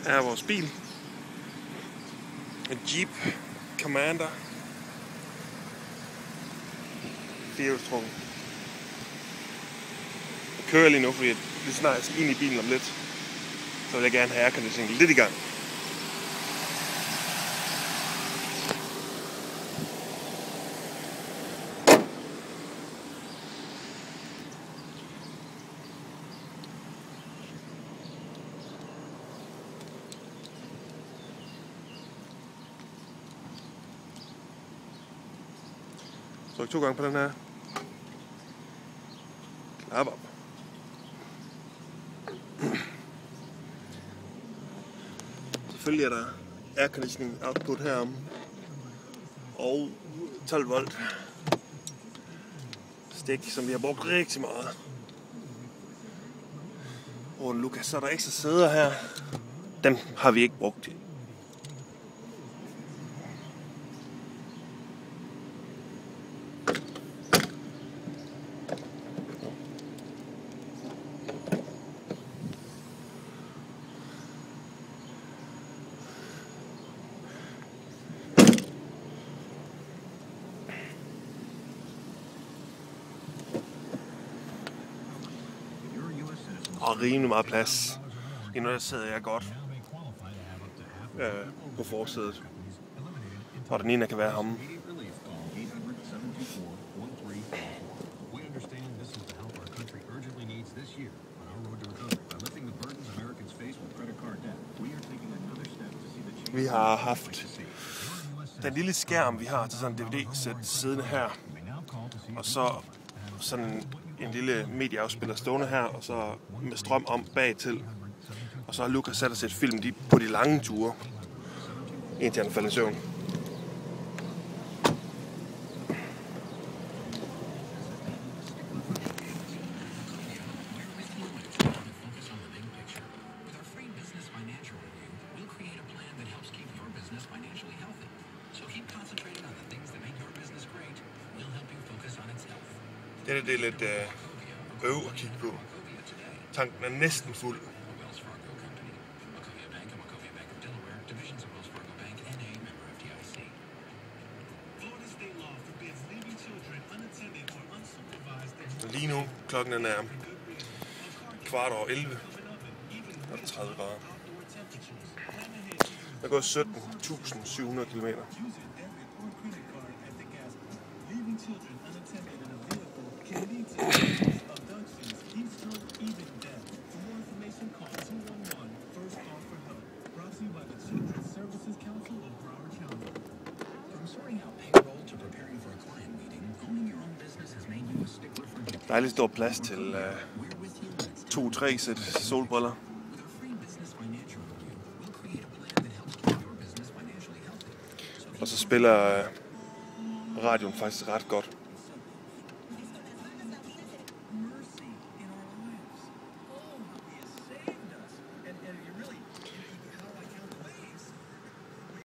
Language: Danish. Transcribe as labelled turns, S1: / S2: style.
S1: er vores bil. En Jeep Commander. Firehjulstrukket. Jeg kører lige nu, fordi lige snart jeg skal ind i bilen om lidt, så vil jeg gerne have airconditioning lidt i gang. Tryk 2 gange på den her. Klap op. Selvfølgelig er der airconditioning output herom. Og 12 volt stik, som vi har brugt rigtig meget. Og Lukas, så er der ekstra sæder her. Dem har vi ikke brugt. Og rimelig meget plads. Lige nu der sidder jeg godt på forsædet. Og den ene kan være ham. Vi har haft den lille skærm, vi har til sådan en DVD-sæt siddende her. Og så sådan en lille medieafspiller stående her, og så med strøm om bag til. Og så har Lukas sat og set film på de lange ture, indtil han falder i søvn. Det er lidt øv at kigge på. Tanken er næsten fuld. Lige nu, klokken er 11:15. Og 30 grader. Der går 17.700 kilometer. Dejligt stor plads til 2-3 sæt solbriller. Og så spiller radioen faktisk ret godt.